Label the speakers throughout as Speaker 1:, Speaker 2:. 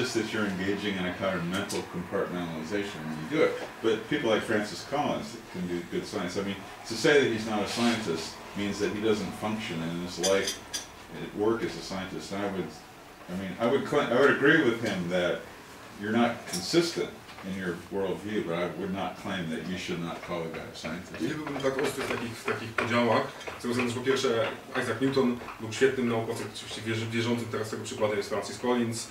Speaker 1: just that you're engaging in a kind of mental compartmentalization when you do it. But people like Francis Collins can do good science. I mean, to say that he's not a scientist means that he doesn't function in his life at work as a scientist. And I would agree with him that you're not consistent in your worldview, but I would not claim that you should not call a guy a scientist.
Speaker 2: Nie byłbym tak ostry w takich podziałach, z tego względu, że po pierwsze Isaac Newton był świetnym naukowcem, oczywiście wierzącym, teraz tego przykładem jest Francis Collins,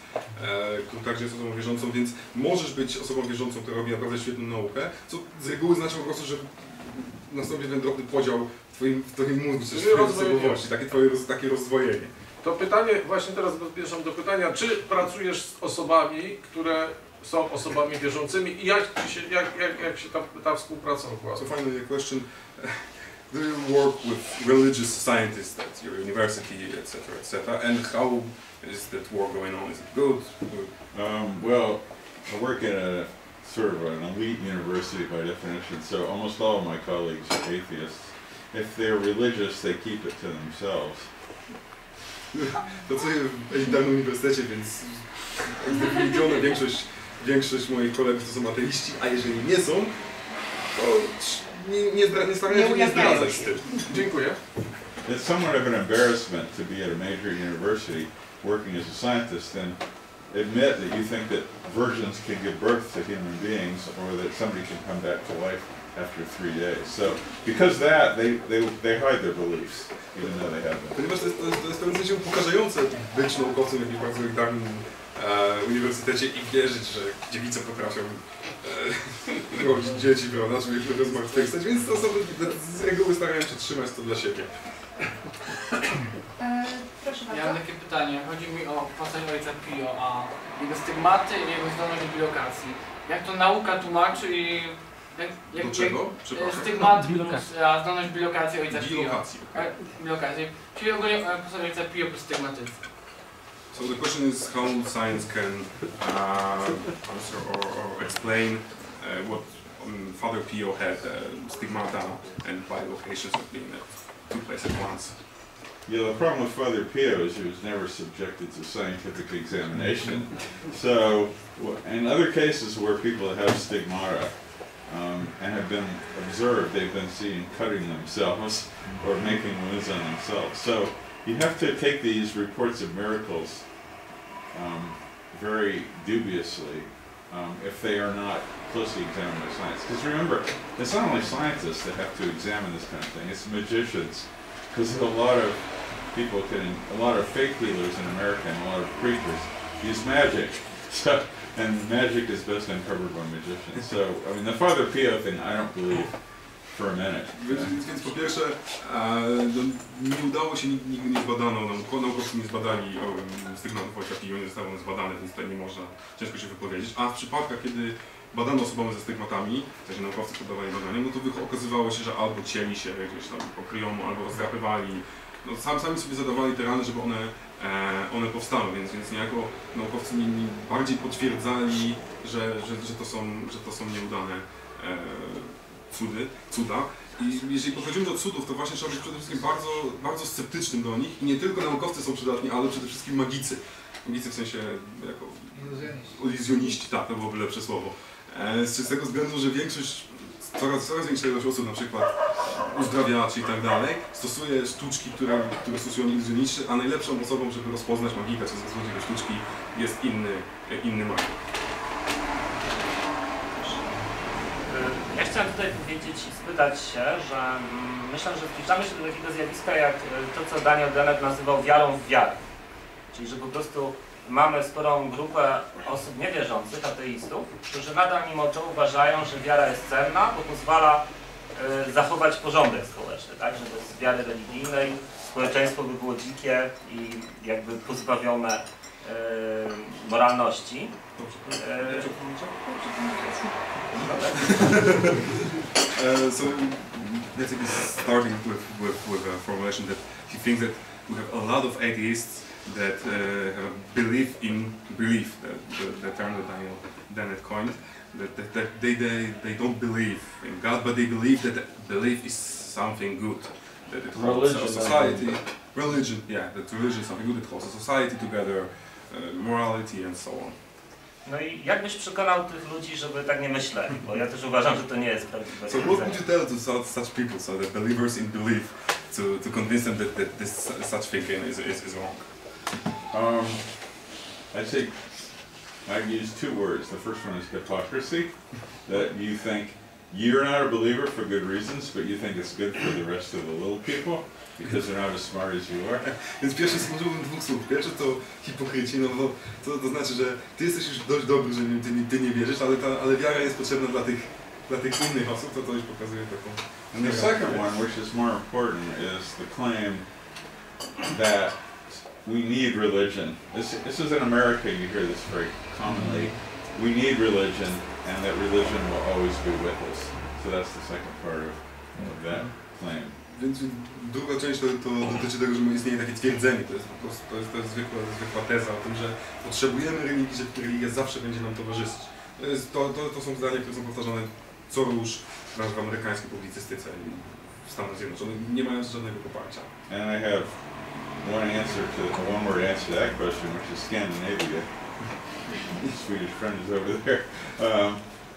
Speaker 2: który także jest osobą wierzącą, więc możesz być osobą wierzącą, która robi naprawdę świetną naukę, co z reguły znaczy po prostu, że nastąpi ten drobny podział w twoim mózgu, w twojej osobowości, takie rozdwojenie.
Speaker 3: To pytanie, właśnie teraz zbliżam do pytania, czy pracujesz z osobami, które są osobami wierzącymi i jak się ta współpraca układa?
Speaker 2: So finally a question, do you work with religious scientists at your university, etc., and how is that work going on? Is it good?
Speaker 1: Well, I work at a sort of an elite university by definition, so almost all of my colleagues are atheists. If they're religious, they keep it to themselves.
Speaker 2: Pracuję w elitarnym uniwersytecie, więc zdefiniowana większość moich kolegów to są ateiści, a jeżeli nie są, to nie starają się nie zdradzać z tym.
Speaker 3: Dziękuję.
Speaker 1: It's somewhat of an embarrassment to be at a major university working as a scientist and admit that you think that virgins can give birth to human beings or that somebody can come back to life after 3 days. So because of that, they hide their beliefs, even though they have them.
Speaker 2: Ponieważ to jest w pewnym sensie upokarzające być naukowcem w jakimś bardzo elitarnym uniwersytecie i wierzyć, że dziewice potrafią rodzić dzieci, prawda, żeby ich rozmartwychwstać, więc osoby z reguły starają się trzymać to dla siebie.
Speaker 4: Proszę bardzo.
Speaker 5: Ja mam takie pytanie. Chodzi mi o postać ojca Pio, a jego stygmaty i jego zdolność do bilokacji. Jak to nauka tłumaczy i...
Speaker 2: Do czego?
Speaker 5: Stygmat plus a zdolność bilokacji ojca Pio.
Speaker 2: Bilokacji.
Speaker 5: Bilokacji. Czyli ogólnie postać ojca Pio plus stygmatyzm.
Speaker 2: So the question is how science can answer or explain what Father Pio had stigmata and bilocations of being took place at once.
Speaker 1: Yeah, the problem with Father Pio is he was never subjected to scientific examination. So, in other cases where people have stigmata and have been observed, they've been seen cutting themselves or making wounds on themselves. So, you have to take these reports of miracles very dubiously if they are not closely examined by science. Because remember, it's not only scientists that have to examine this kind of thing, it's magicians. Because a lot of people a lot of fake healers in America and a lot of preachers use magic. So, and magic is best uncovered by magicians. So, I mean, the Father Pio thing, I don't believe for a minute.
Speaker 2: Więc po pierwsze, nie udało się, nigdy nie zbadano, naukowcy nie zbadali stygmatów ojca Pio, nie zostały one zbadane, więc tutaj nie można, ciężko się wypowiedzieć. A w przypadkach, kiedy badano osoby ze stygmatami, także naukowcy podawali badania, no to okazywało się, że albo cieli się gdzieś tam po kryjomu, albo rozdrapywali. No, sami sobie zadawali te rany, żeby one powstały, więc niejako naukowcy bardziej potwierdzali, że to są nieudane cuda. I jeżeli podchodzimy do cudów, to właśnie trzeba być przede wszystkim bardzo, bardzo sceptycznym do nich i nie tylko naukowcy są przydatni, ale przede wszystkim magicy. Magicy w sensie jako iluzjoniści, tak, to byłoby lepsze słowo. Z tego względu, że coraz większa ilość osób, na przykład uzdrawiaczy i tak dalej, stosuje sztuczki, które stosują iluzjoniści, a najlepszą osobą, żeby rozpoznać magika, czy złodziej sztuczki, jest inny magik.
Speaker 6: Ja chciałem tutaj powiedzieć i spytać się, że myślę, że zbliżamy się do takiego zjawiska jak to, co Daniel Dennett nazywał wiarą w wiarę. Czyli, że po prostu mamy sporą grupę osób niewierzących, ateistów, którzy nadal mimo to uważają, że wiara jest cenna, bo pozwala zachować porządek społeczny, tak? Że bez wiary religijnej społeczeństwo by było dzikie i jakby pozbawione moralności.
Speaker 2: So Jacek is starting with a formulation that he thinks that we have a lot of atheists that have a belief in belief, the term that Daniel Dennett coined, that they don't believe in God, but they believe that belief is something good, that it holds a society, religion, yeah, that religion is something good that holds a society together, morality and so on.
Speaker 6: No i jak byś przekonał tych ludzi, żeby tak nie myśleli? Bo ja też uważam, że to nie jest prawdziwe.
Speaker 2: So what would you tell to such people, so the believers in belief, to convince them that this such thinking is wrong?
Speaker 1: I'd say I'd use two words. The first one is hypocrisy, that you think you're not a believer for good reasons, but you think it's good for the rest of the little people because they're not as smart as you are.
Speaker 2: Więc pierwszy użyłbym dwóch słów. Pierwszy to hipokryci, no bo to znaczy, że ty jesteś już dość dobry, że ty nie wierzysz, ale wiara jest potrzebna dla tych innych osób, to już pokazuje taką...
Speaker 1: And the second one, which is more important, is the claim that we need religion. This is in America, you hear this very commonly. We need religion, and that religion will always be with us. So that's the second part of that claim.
Speaker 2: Więc druga część to dotyczy tego, że istnieje takie twierdzenie, to jest po prostu zwykła teza o tym, że potrzebujemy religii, że religia zawsze będzie nam towarzyszyć. To są zdania, które są powtarzane co rusz w amerykańskiej publicystyce w Stanach Zjednoczonych, nie mając żadnego poparcia.
Speaker 1: And I have one word answer to that question, which is Scandinavia. Swedish friend is over there.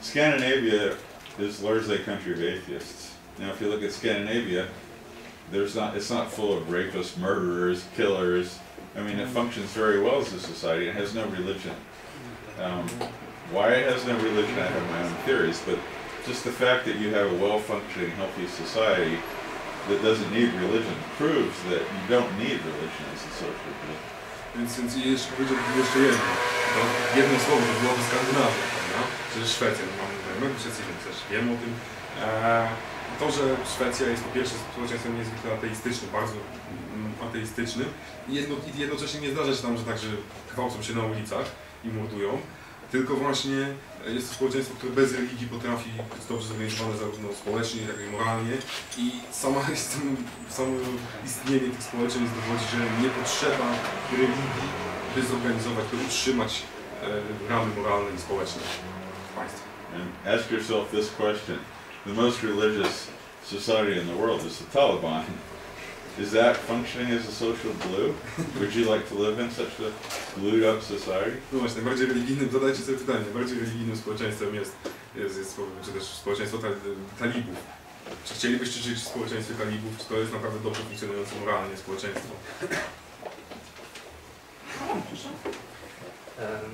Speaker 1: Scandinavia is largely a country of atheists. Now, if you look at Scandinavia, it's not full of rapists, murderers, killers. I mean, it functions very well as a society. It has no religion. Why it has no religion, I have my own theories, but just the fact that you have a well-functioning, healthy society that doesn't need religion proves that you don't need religion as a social group.
Speaker 2: Więc jeśli powiedziałbym jeszcze jedno słowo, to byłoby Skandynawia, prawda? Czy Szwecja, no mamy znajomych w Szwecji, więc też wiem o tym. To, że Szwecja jest po pierwsze społeczeństwem niezwykle ateistycznym, bardzo ateistycznym i jednocześnie nie zdarza się tam, że także gwałcą się na ulicach i mordują, tylko właśnie jest to społeczeństwo, które bez religii potrafi być dobrze zorganizowane zarówno społecznie, jak i moralnie i samo istnienie tych społeczeństw dowodzi, że nie potrzeba religii, by zorganizować, by utrzymać ramy moralne i społeczne w państwie.
Speaker 1: And ask yourself this question. The most religious society in the world is the Taliban. Is that functioning as a social glue? Would you like to live in such a glued up society?
Speaker 2: No właśnie, najbardziej religijnym, zadajcie sobie pytanie, najbardziej religijnym społeczeństwem jest czy też społeczeństwo talibów. Czy chcielibyście żyć w społeczeństwie talibów, czy to jest naprawdę dobrze funkcjonujące moralnie społeczeństwo?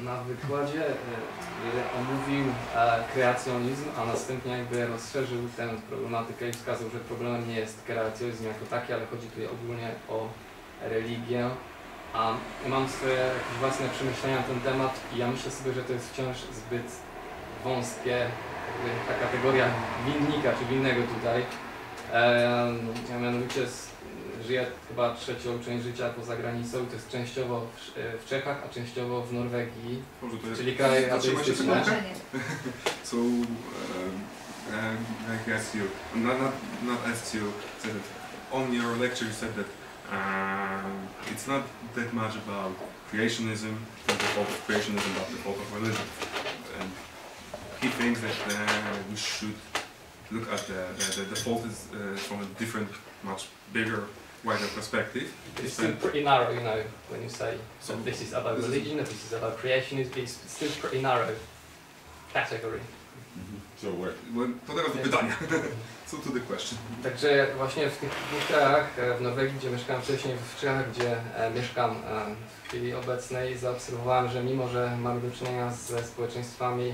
Speaker 4: Na wykładzie omówił kreacjonizm, a następnie jakby rozszerzył tę problematykę i wskazał, że problemem nie jest kreacjonizm jako taki, ale chodzi tutaj ogólnie o religię. A mam swoje jakieś własne przemyślenia na ten temat i ja myślę sobie, że to jest wciąż zbyt wąskie, ta kategoria winnika czy winnego tutaj. Ja mianowicie żyję chyba trzecią część życia poza granicą i to jest częściowo w Czechach, a częściowo w Norwegii, czyli kraje ateistyczne.
Speaker 2: So, I asked you, not asked you, said that on your lecture you said that it's not that much about creationism, the fault of creationism, but the fault of religion. And he thinks that we should look at the fault is from a different, much bigger, wider perspective.
Speaker 4: It's still pretty narrow, you know, when you say so this is about religion, this is about creationism, it's still pretty narrow category.
Speaker 1: So where?
Speaker 2: To teraz do pytania. So to the question.
Speaker 4: Także właśnie w tych dwóch krajach, w Norwegii, gdzie mieszkałem wcześniej, w Czechach, gdzie mieszkam w chwili obecnej, zaobserwowałem, że mimo, że mamy do czynienia ze społeczeństwami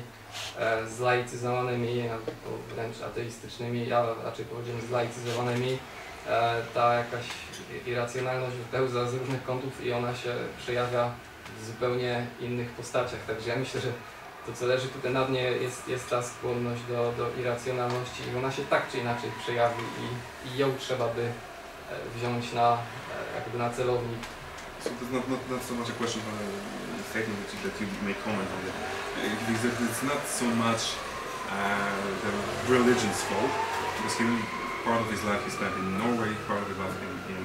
Speaker 4: zlaicyzowanymi, albo wręcz ateistycznymi, a raczej powiedziałbym zlaicyzowanymi, ta jakaś irracjonalność wypełza z różnych kątów i ona się przejawia w zupełnie innych postaciach. Także ja myślę, że to, co leży tutaj na dnie, jest ta skłonność do irracjonalności i ona się tak czy inaczej przejawi i ją trzeba by wziąć jakby na celownik.
Speaker 2: So there's not so much a question, but a statement that you may comment on it. Because it's not so much the religion's fault, because part of his life he spent in Norway, part of his life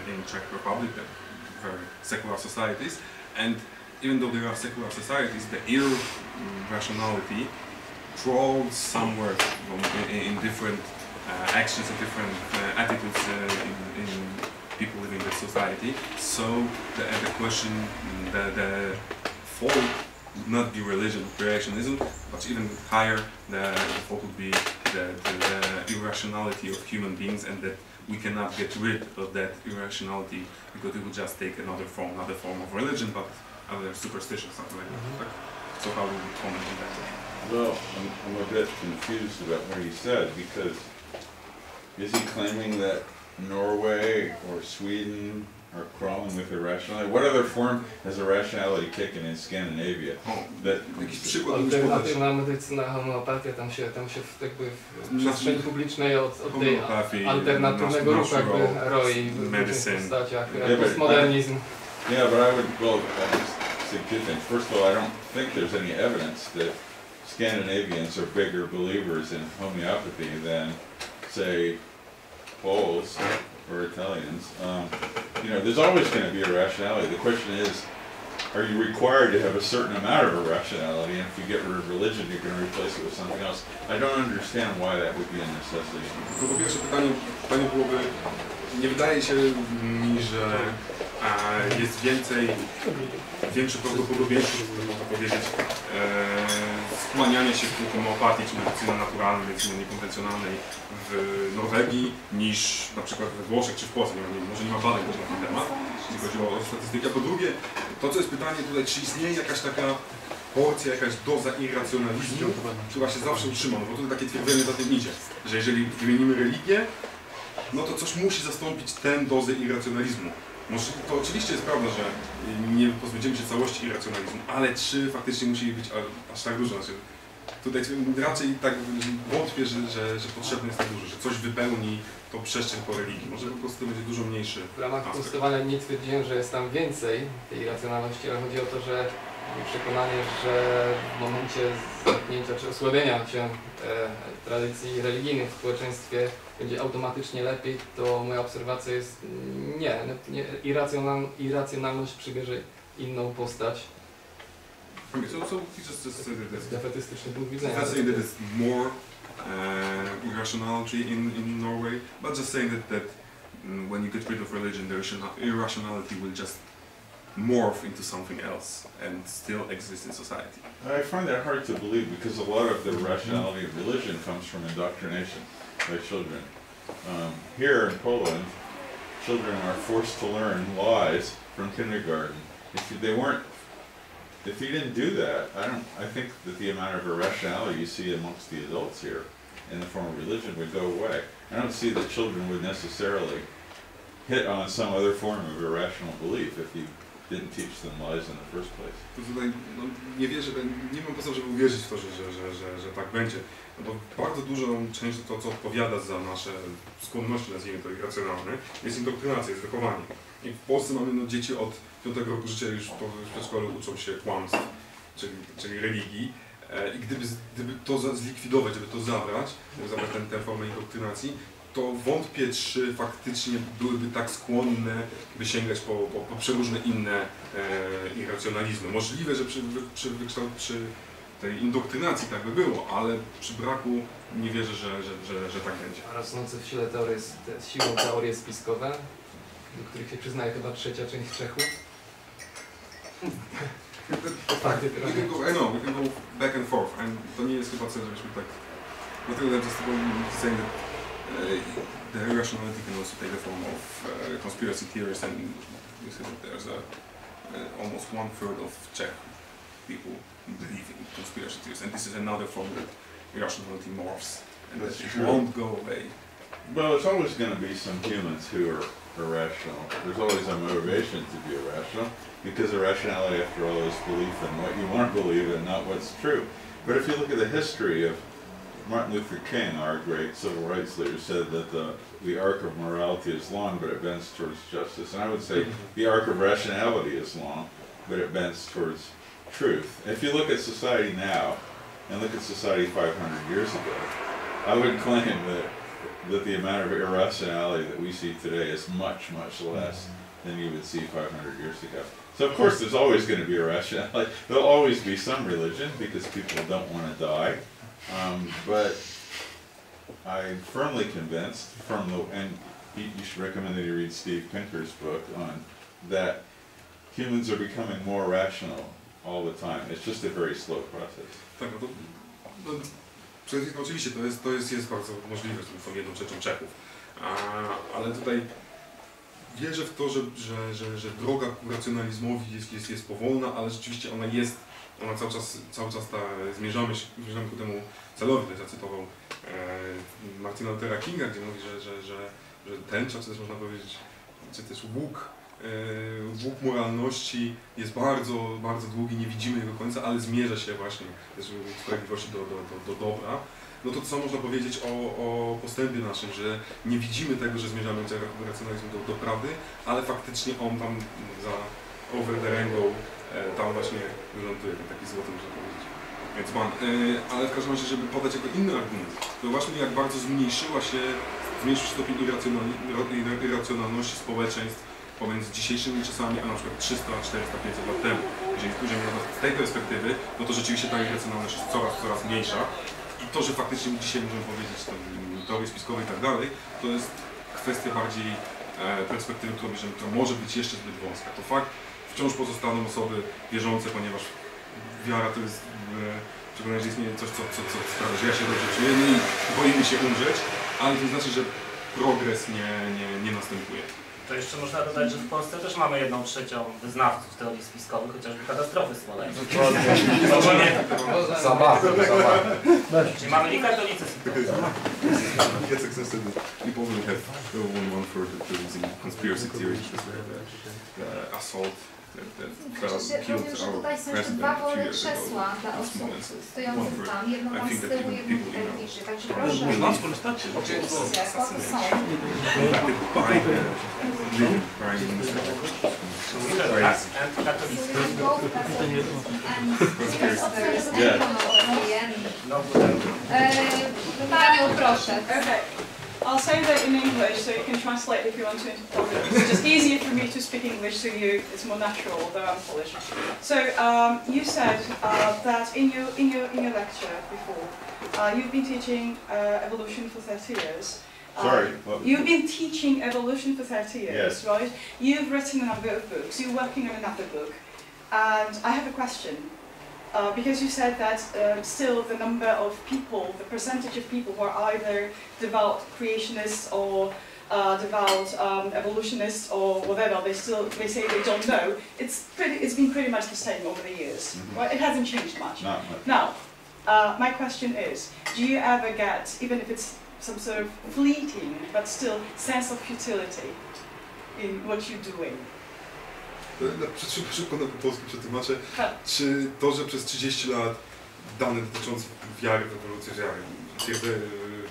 Speaker 2: in Czech Republic, very secular societies, and even though there are secular societies, the irrationality crawls somewhere in different actions and different attitudes in people living in that society. So the question, the fault not be religion or creationism, but even higher, the thought would be the irrationality of human beings, and that we cannot get rid of that irrationality because it would just take another form of religion, but other superstition, something like that. So how would you comment on that?
Speaker 1: Well, I'm a bit confused about what he said, because is he claiming that Norway or Sweden are crawling with irrationality? What other form has irrationality taken in Scandinavia?
Speaker 2: Jakiś przykład
Speaker 4: Alternatywna medycyna, homeopatia, tam się jakby w przestrzeni publicznej od tej alternatywnego ruchu jakby roi w różnych postaciach, postmodernizm.
Speaker 1: Yeah, but I would, well, I just say two things. First of all, I don't think there's any evidence that Scandinavians are bigger believers in homeopathy than, say, Poles or Italians. You know, there's always going to be irrationality. The question is, are you required to have a certain amount of irrationality, and if you get rid of religion, you're going to replace it with something else? I don't understand why that would be a necessity.
Speaker 2: Po pierwsze pytanie byłoby, nie wydaje się mi, że jest większe prawdopodobieństwo, można powiedzieć, skłaniania się ku homeopatii czy medycyny naturalnej, medycyny niekonwencjonalnej w Norwegii niż na przykład we Włoszech czy w Polsce. Może nie ma badań też na ten temat, jeśli chodzi o statystykę. A po drugie, to co jest pytanie tutaj, czy istnieje jakaś taka porcja, jakaś doza irracjonalizmu, która się zawsze utrzyma, no bo tutaj takie twierdzenie za tym idzie, że jeżeli wymienimy religię, no to coś musi zastąpić tę dozę irracjonalizmu. To oczywiście jest prawda, że nie pozbędziemy się całości irracjonalizmu, ale czy faktycznie musi być aż tak dużo? Znaczy, tutaj raczej tak wątpię, że potrzebny jest tak dużo, że coś wypełni tą przestrzeń po religii. Może po prostu to będzie dużo mniejszy
Speaker 4: W ramach postosowania nie twierdziłem, że jest tam więcej tej irracjonalności, ale chodzi o to, że przekonanie, że w momencie zamknięcia czy osłabienia się tradycji religijnych w społeczeństwie będzie automatycznie lepiej, to moja obserwacja jest nie. Irracjonalność przybierze inną postać. Defetystyczny punkt widzenia.
Speaker 2: Not saying that it's more irrationality in Norway, but just saying that when you get rid of religion, the irrationality will just morph into something else and still exist in society.
Speaker 1: I find that hard to believe, because a lot of the irrationality of religion comes from indoctrination by children. Here in Poland, children are forced to learn lies from kindergarten. If you didn't do that, I think that the amount of irrationality you see amongst the adults here in the form of religion would go away. I don't see that children would necessarily hit on some other form of irrational belief if you didn't teach them lies in the first place.
Speaker 2: Tutaj nie mam podstaw, żeby uwierzyć w to, że tak będzie. No bo bardzo dużą część to, co odpowiada za nasze skłonności, nazwijmy to irracjonalne, jest indoktrynacja, jest wychowanie. I w Polsce mamy dzieci od 5 roku życia już w przedszkolu uczą się kłamstw, czyli religii. I gdyby to zlikwidować, żeby to zabrać tę formę indoktrynacji, to wątpię, czy faktycznie byłyby tak skłonne, by sięgać po przeróżne inne irracjonalizmy. Możliwe, że przy tej indoktrynacji tak by było, ale przy braku nie wierzę, że tak będzie.
Speaker 4: A rosnące w sile siłą teorie spiskowe, do których się przyznaje chyba trzecia część Czechów.
Speaker 2: I know, we can go back and forth. To nie jest chyba cel, żebyśmy tak... Dlatego just saying that the irrationality can also take the form of conspiracy theories, and you see that there's almost 1/3 of Czech people believe in conspiracy theories, and this is another form that irrationality morphs, and that it won't go away.
Speaker 1: Well, there's always going to be some humans who are irrational. There's always a motivation to be irrational, because irrationality, after all, is belief in what you want to believe and not what's true. But if you look at the history of Martin Luther King, our great civil rights leader, said that the arc of morality is long, but it bends towards justice. And I would say the arc of rationality is long, but it bends towards truth. If you look at society now, and look at society 500 years ago, I would claim that the amount of irrationality that we see today is much, much less than you would see 500 years ago. So of course there's always going to be irrationality. There'll always be some religion, because people don't want to die. But I'm firmly convinced and you should recommend that you read Steve Pinker's book on that humans are becoming more rational all the time. It's just a very slow process.
Speaker 2: Tak, oczywiście jest bardzo możliwe, że są jedną trzecią Czechów, ale tutaj wierzę w to, że droga ku racjonalizmowi jest powolna, ale rzeczywiście ona jest, cały czas zmierzamy ku temu celowi. Tutaj zacytował Martina Luthera Kinga, gdzie mówi, że tęcza, czy też można powiedzieć, czy też łuk moralności jest bardzo, bardzo długi, nie widzimy jego końca, ale zmierza się właśnie też w sprawiedliwości do dobra. No to co można powiedzieć o postępie naszym, że nie widzimy tego, że zmierzamy do racjonalizmu do prawdy, ale faktycznie on tam za over the rainbow tam właśnie wyląduje, taki złoty, można powiedzieć. Więc ale w każdym razie, żeby podać jako inny argument, to właśnie jak bardzo zmniejszył się stopień irracjonalności społeczeństw pomiędzy dzisiejszymi czasami, a na przykład 300, 400, 500 lat temu. Jeżeli spojrzymy z tej perspektywy, no to rzeczywiście ta irracjonalność jest coraz mniejsza. I to, że faktycznie dzisiaj możemy powiedzieć teorie spiskowe i tak dalej, to jest kwestia bardziej perspektywy, którą bierzemy, która może być jeszcze zbyt wąska. To fakt, wciąż pozostaną osoby wierzące, ponieważ wiara to jest przekonanie, że istnieje coś, co sprawia, że ja się dobrze czuję i boimy się umrzeć, ale to znaczy, że progres nie następuje.
Speaker 6: To jeszcze można dodać, że w Polsce też mamy 1/3 wyznawców teorii spiskowych, chociażby katastrofy smoleńskiej. Czyli mamy i katolicyzm.
Speaker 2: It's accepted that people will have one for the conspiracy theories, assault.
Speaker 7: Rozumiem, że tutaj są jeszcze 2 wolne krzesła dla osób stojących tam. Jedno tam z tyłu, jedno tutaj bliżej. Także proszę. Oczywiście, po to są. Panią, proszę.
Speaker 8: I'll say that in English so you can translate if you want to into Polish. It's just easier for me to speak English to you. It's more natural, although I'm Polish. So you said that in your lecture before, you've been teaching evolution for 30 years.
Speaker 1: Sorry.
Speaker 8: You've been teaching evolution for 30 years,
Speaker 1: yes.
Speaker 8: Right? You've written a number of books. You're working on another book, and I have a question. Because you said that still the number of people, the percentage of people who are either devout creationists or devout evolutionists or whatever, they say they don't know. It's been pretty much the same over the years. Right? It hasn't changed much.
Speaker 1: Not much.
Speaker 8: Now, my question is, do you ever get, even if it's some sort of fleeting, but still sense of futility in what you're doing?
Speaker 2: Szybko na polsku przetłumaczę. Czy to, że przez 30 lat dane dotyczące wiary w ewolucję, że ja twierdzę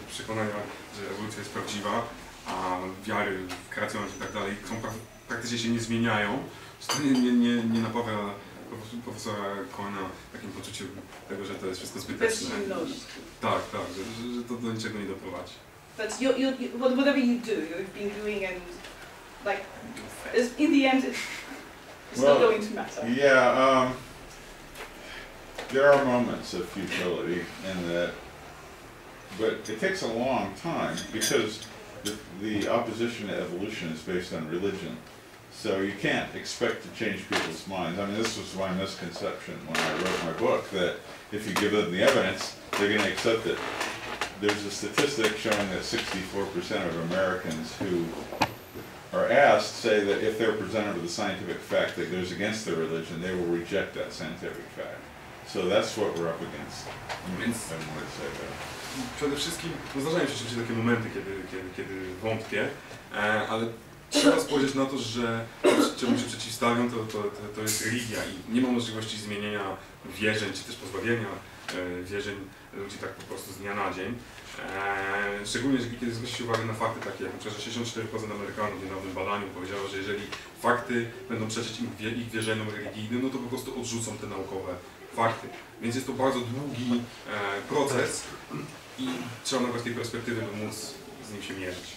Speaker 2: przekonania, że ewolucja jest prawdziwa, a wiary w kreacjonizm i tak dalej praktycznie się nie zmieniają, to nie napawia profesora Coyne'a takim poczuciem tego, że to jest wszystko zbyteczne. Tak, że to do niczego nie doprowadzi.
Speaker 8: Whatever you do, you've been doing and like in the end it's not going to matter.
Speaker 1: Yeah, there are moments of futility in that, but it takes a long time because the opposition to evolution is based on religion. So you can't expect to change people's minds. I mean, this was my misconception when I wrote my book, that if you give them the evidence, they're going to accept it. There's a statistic showing that 64% of Americans who are asked say that if they're presented with a scientific fact that goes against their religion, they will reject that scientific fact. So that's what we're up against.
Speaker 2: Przede wszystkim zdarzają się oczywiście takie momenty, kiedy wątpię, ale trzeba spojrzeć na to, że czemu się przeciwstawią, to jest religia i nie ma możliwości zmienienia wierzeń, czy też pozbawienia wierzeń ludzi tak po prostu z dnia na dzień. Szczególnie, że kiedy zwróci się uwagę na fakty takie, jak na przykład 64% Amerykanów w niedawnym badaniu powiedziało, że jeżeli fakty będą przeczyć ich wierzeniom religijnym, no to po prostu odrzucą te naukowe fakty. Więc jest to bardzo długi proces i trzeba nabrać tej perspektywy, by móc z nim się mierzyć.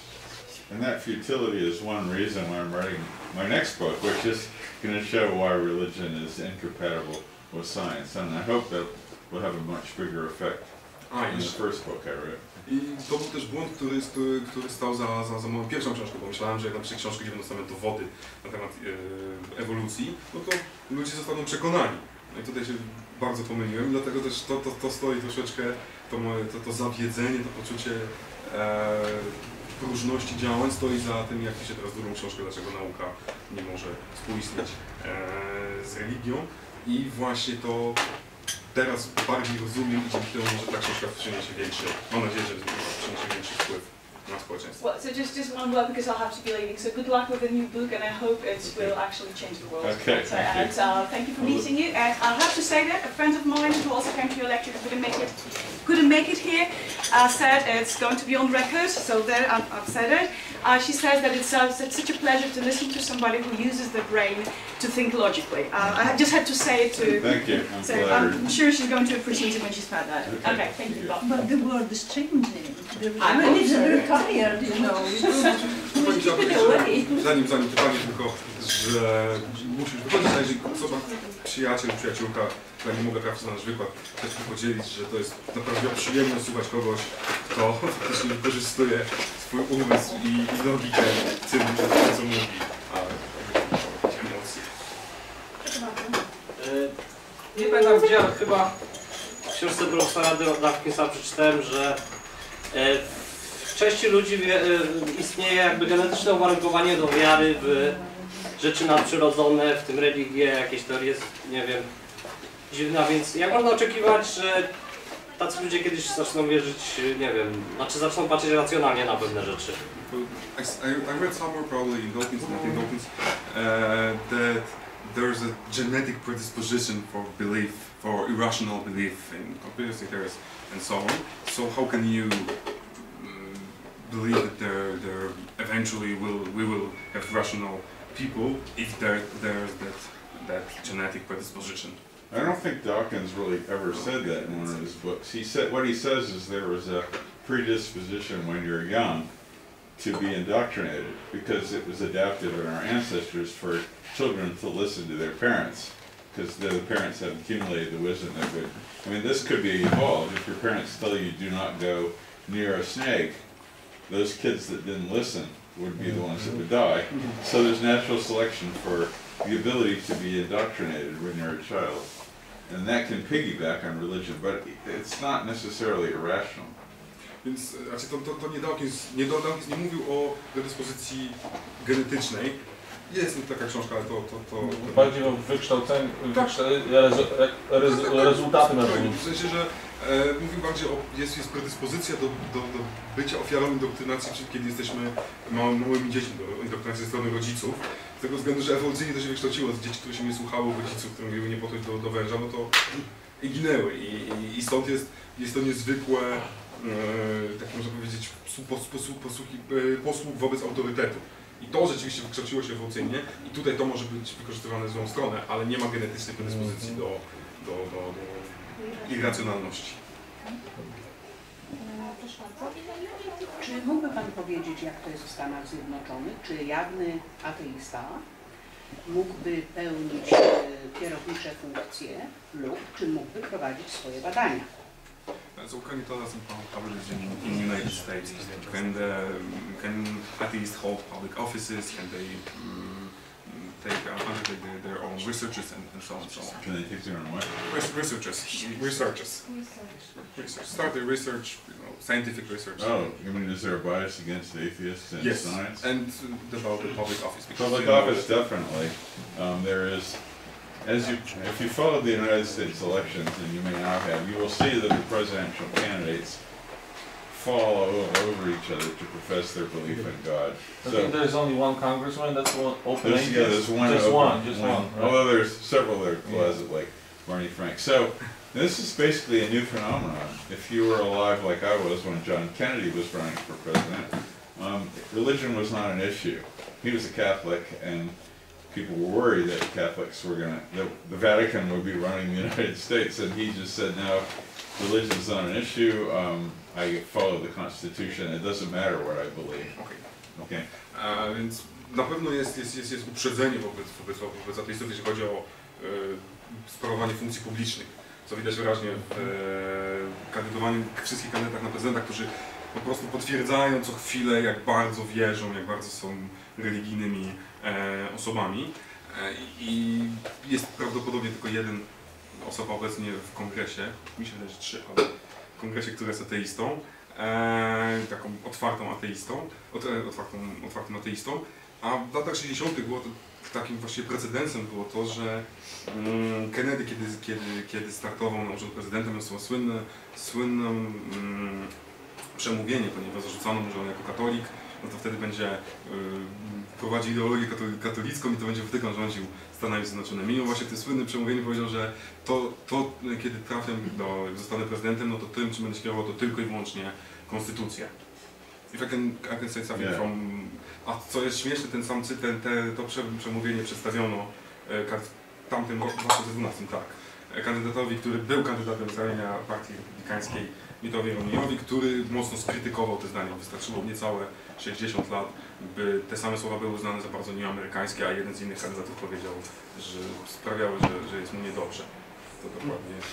Speaker 1: And that futility is one reason why I'm writing my next book, which is going to show why religion is incompatible with science. And I hope that will have a much bigger effect than the first book I wrote.
Speaker 2: I to był też błąd, który stał za moją pierwszą książką, bo myślałem, że jak napiszę książkę, gdzie będą same dowody na temat ewolucji, no to ludzie zostaną przekonani I tutaj się bardzo pomyliłem, dlatego też to stoi troszeczkę, to zawiedzenie, to poczucie próżności działań stoi za tym, jak piszę teraz drugą książkę, dlaczego nauka nie może współistnieć z religią. I właśnie to teraz bardziej rozumiem i dzięki temu, że ta książka przyniesie większy, mam nadzieję, że przyniesie większy wpływ na społeczeństwo.
Speaker 8: Well, so just one word because I'll have to be leaving. So good luck with the new book, and I hope it will actually change the world.
Speaker 1: Okay, thank you.
Speaker 8: And thank you for meeting you. And I'll have to say that a friend of mine who also came to your lecture couldn't make it here. Said it's going to be on record, so there I've said it. She says that it's such a pleasure to listen to somebody who uses the brain to think logically. I just had to say it to.
Speaker 1: Thank you. I'm
Speaker 8: so
Speaker 1: flattered.
Speaker 8: I'm sure she's going to appreciate it when she's heard that. Okay, thank you.
Speaker 9: But the world is changing.
Speaker 8: I'm a little
Speaker 9: tired, you know.
Speaker 2: Zanim pytanie tylko, że musisz wychodzić, a jeżeli osoba, przyjaciel, przyjaciółka, która nie mogła trafić na nasz wykład, też podzielić, że to jest naprawdę przyjemne słuchać kogoś, kto faktycznie wykorzystuje swój umysł i logikę tym, co mówi, a emocje.
Speaker 10: Nie pamiętam gdzie, ale chyba w książce profesora Dawkinsa przeczytałem, że w części ludzi istnieje jakby genetyczne uwarunkowanie do wiary w rzeczy nadprzyrodzone, w tym religię, jakieś teorie, nie wiem, dziwne, a więc jak można oczekiwać, że tacy ludzie kiedyś zaczną wierzyć, nie wiem, znaczy zaczną patrzeć racjonalnie na pewne rzeczy.
Speaker 2: I read somewhere probably in Dawkins, that there's a genetic predisposition for belief, for irrational belief in conspiracy theories and so on. So how can you believe that there eventually we will have rational people if there's that genetic predisposition?
Speaker 1: I don't think Dawkins really ever said that in one of his books. What he says is there was a predisposition when you're young to be indoctrinated because it was adapted in our ancestors for children to listen to their parents because the parents have accumulated the wisdom that would. I mean, this could be evolved. If your parents tell you do not go near a snake, those kids that didn't listen would be the ones that would die. So there's natural selection for the ability to be indoctrinated when you're a child. And that can piggyback on religion, but it's not necessarily irrational.
Speaker 2: Więc znaczy to nie Dawkins nie mówił o predyspozycji genetycznej. Jest taka książka, ale to
Speaker 3: bardziej o wykształceniu, rezultatem ewolucji.
Speaker 2: W sensie, że mówił bardziej o, jest predyspozycja do bycia ofiarą indoktrynacji, kiedy jesteśmy małymi dziećmi, do indoktrynacji ze strony rodziców. Z tego względu, że ewolucyjnie to się wykształciło z dzieci, które się nie słuchało rodziców, które mówiły nie podchodź do węża, no to i ginęły. I stąd jest to niezwykłe, tak można powiedzieć, posług wobec autorytetu. I to rzeczywiście wykształciło się ewolucyjnie i tutaj to może być wykorzystywane w złą stronę, ale nie ma genetycznej predyspozycji do irracjonalności.
Speaker 9: Czy mógłby Pan powiedzieć, jak to jest w Stanach Zjednoczonych? Czy jawny ateista mógłby pełnić kierownicze funkcje lub czy mógłby prowadzić swoje badania?
Speaker 2: So can you tell us about how it is in the United States? Can atheists hold public offices? Can they undertake their own researches and so on and so on?
Speaker 1: Can they take their own what?
Speaker 2: Research. Start their research, scientific research.
Speaker 1: Oh, you mean is there a bias against atheists in science?
Speaker 2: And about the public office.
Speaker 1: Public office, definitely. There is. If you followed the United States elections, and you may not have, you will see that the presidential candidates fall over each other to profess their belief in God.
Speaker 3: I think there's only one congressman that's open.
Speaker 1: There's one.
Speaker 3: Just one. Right?
Speaker 1: Although there's several that are closet, like Barney Frank. So this is basically a new phenomenon. If you were alive like I was when John Kennedy was running for president, religion was not an issue. He was a Catholic, and people were worried that Catholics were the Vatican would be running the United States, and he just said, no, religion is not an issue. I follow the Constitution. It doesn't matter what I believe. Okay.
Speaker 2: Więc na pewno jest uprzedzenie wobec ateistów, jeśli chodzi o sprawowanie funkcji publicznych, co widać wyraźnie w kandydowaniu wszystkich kandydatach na prezydenta, którzy po prostu potwierdzają co chwilę, jak bardzo wierzą, jak bardzo są religijnymi osobami. I jest prawdopodobnie tylko jeden osoba obecnie w kongresie, mi się wydaje, że 3, ale w kongresie, który jest ateistą, taką otwartą ateistą, otwartym ateistą, a w latach 60. było to takim właściwie precedensem było to, że Kennedy, kiedy startował na urząd prezydentem, miał słynne przemówienie, ponieważ zarzucano mu, że on jako katolik, no to wtedy będzie prowadził ideologię katolicką i to będzie wtykał, rządził Stanami Zjednoczonymi. I właśnie w tym słynnym przemówieniu powiedział, że kiedy trafię zostanę prezydentem, no to tym, czym będę śpiewał, to tylko i wyłącznie konstytucja. If I can say something from... A co jest śmieszne, to przemówienie przedstawiono w tamtym roku 2012, tak, kandydatowi, który był kandydatem z ramienia partii republikańskiej, Mittowi Romneyowi, który mocno skrytykował te zdania. Wystarczyło niecałe 60 lat, by te same słowa były uznane za bardzo nieamerykańskie, a jeden z innych kandydatów powiedział, że sprawiały, że jest mu niedobrze. To dokładnie jest.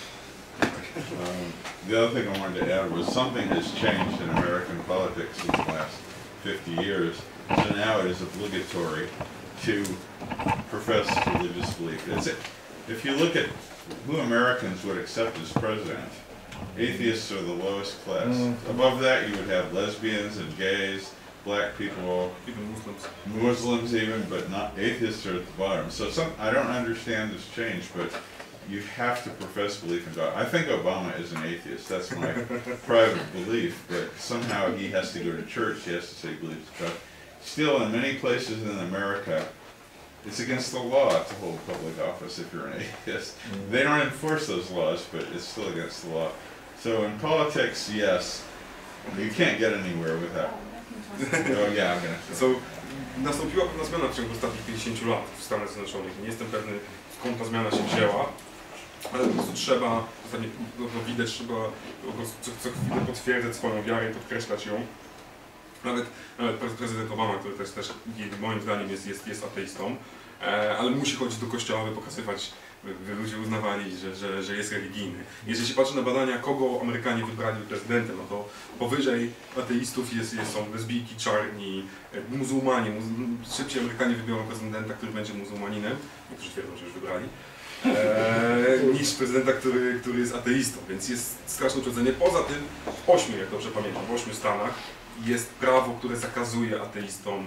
Speaker 1: The other thing I wanted to add was something has changed in American politics in the last 50 years. So now it is obligatory to profess religious belief. If you look at who Americans would accept as president, atheists are the lowest class. Above that you would have lesbians and gays, black people,
Speaker 2: even
Speaker 1: Muslims even, but not atheists are at the bottom. So I don't understand this change, but you have to profess belief in God. I think Obama is an atheist. That's my private belief, but somehow he has to go to church. He has to say he believes in God. Still, in many places in America, it's against the law to hold public office if you're an atheist. They don't enforce those laws, but it's still against the law. So in politics, yes, you can't get anywhere with that. Oh yeah, I'm gonna.
Speaker 2: So, nastąpiła pewna zmiana w ciągu ostatnich 50 lat w Stanach Zjednoczonych. Nie jestem pewny, skąd ta zmiana się wzięła, ale po prostu trzeba, widać, trzeba po prostu co chwilę potwierdzać swoją wiarę i podkreślać ją. Nawet prezydent Obama, który też moim zdaniem jest ateistą, ale musi chodzić do kościoła, by pokazywać, by ludzie uznawali, że jest religijny. Jeżeli się patrzy na badania, kogo Amerykanie wybrali prezydentem, no to powyżej ateistów są lesbijki, czarni, muzułmanie. Szybciej Amerykanie wybiorą prezydenta, który będzie muzułmaninem, niektórzy twierdzą, że już wybrali, niż prezydenta, który jest ateistą, więc jest straszne uprzedzenie. Poza tym w 8, jak dobrze pamiętam, w 8 stanach jest prawo, które zakazuje ateistom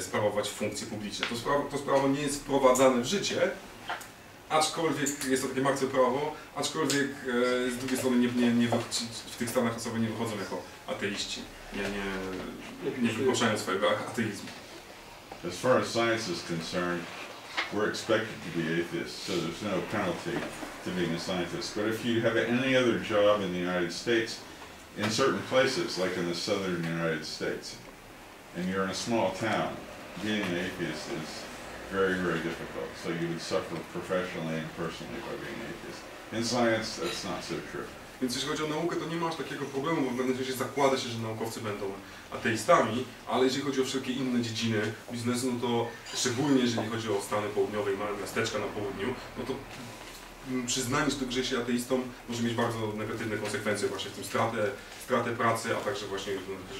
Speaker 2: sprawować funkcje publiczne. To prawo nie jest wprowadzane w życie, aczkolwiek jest to takie martwe prawo, aczkolwiek z drugiej strony w tych stanach osoby nie wychodzą jako ateiści, nie wygłaszają swojego ateizmu.
Speaker 1: As far as science is concerned, we're expected to be atheists, so there's no penalty to being a scientist. But if you have any other job in the United States, in certain places, like in the southern United States, and you're in a small town, being an atheist is very, very difficult. So you would suffer professionally and personally by being an atheist. In science, that's not so true.
Speaker 2: Więc jeśli chodzi o naukę, to nie ma aż takiego problemu, bo w pewnym sensie zakłada się, że naukowcy będą ateistami, ale jeżeli chodzi o wszelkie inne dziedziny biznesu, no to szczególnie jeżeli chodzi o Stany Południowe i małe miasteczka na południu, no to przyznanie się, że się ateistą może mieć bardzo negatywne konsekwencje, właśnie w tym stratę pracy, a także właśnie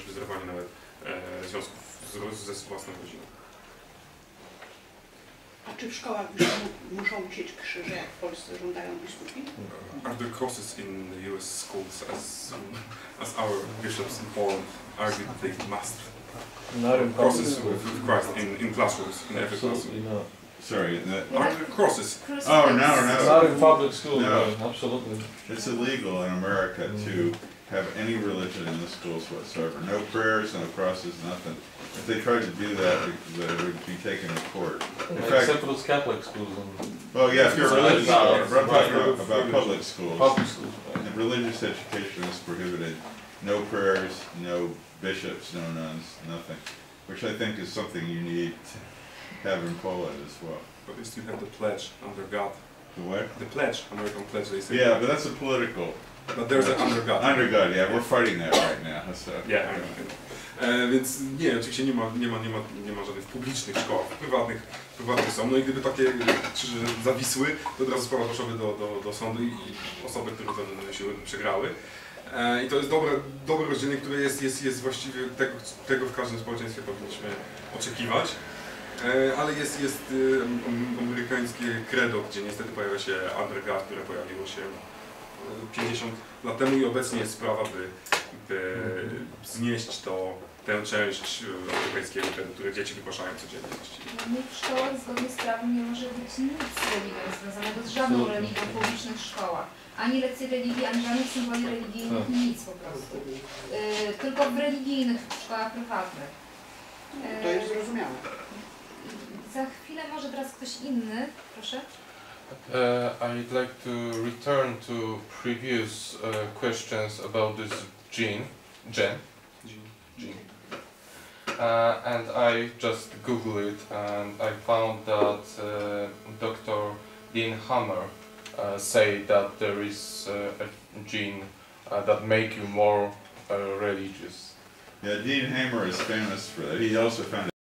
Speaker 2: wyzrywanie nawet związków ze własną rodziną.
Speaker 9: A czy w szkołach muszą wisieć krzyże, jak w Polsce żądają biskupi?
Speaker 2: Are there crosses in the US schools as our bishops inform argue that they must? Crosses with Christ in classrooms, in every classroom.
Speaker 1: Sorry,
Speaker 2: are there crosses?
Speaker 1: Oh, no.
Speaker 3: Not in public schools,
Speaker 1: no.
Speaker 3: Absolutely.
Speaker 1: It's illegal in America to have any religion in the schools whatsoever. No prayers, no crosses, nothing. If they tried to do that, they would be taken to court. In fact,
Speaker 3: except for those Catholic schools.
Speaker 1: Well, yeah, if you're religious, we're talking about public schools.
Speaker 3: Public schools.
Speaker 1: And religious education is prohibited. No prayers, no bishops, no nuns, nothing. Which I think is something you need to have in Poland as well.
Speaker 2: But they still have the pledge under God.
Speaker 1: The what?
Speaker 2: The pledge, American pledge, they say.
Speaker 1: Yeah, but that's a political.
Speaker 2: But there's an under God.
Speaker 1: Under God, yeah, we're fighting that right now. So.
Speaker 2: Yeah, I know. Więc nie, oczywiście nie ma żadnych publicznych szkołach, prywatnych są. No i gdyby takie krzyże zawisły, to od razu sprawa poszłaby do sądu i osoby, które ten siły przegrały. I to jest dobre rozdzielenie, które jest właściwie tego w każdym społeczeństwie powinniśmy oczekiwać. Ale jest amerykańskie credo, gdzie niestety pojawia się undergrad, które pojawiło się 50 lat temu i obecnie jest sprawa, by znieść tę część amerykańskiego credo, które dzieci wygłaszają codziennie właściwie.
Speaker 7: W szkołach zgodnie z prawem nie może być nic z religią związanego z żadną religią w publicznych szkołach. Ani lekcji religii, ani żadnych symboli religijnych, nic po prostu. Tylko w religijnych szkołach prywatnych.
Speaker 9: To jest zrozumiałe.
Speaker 7: Za chwilę może teraz ktoś inny, proszę.
Speaker 11: I'd like to return to previous questions about this gene. And I just Googled it and I found that Dr. Dean Hammer say that there is a gene that make you more religious.
Speaker 1: Yeah, Dean Hamer is famous for that. He also found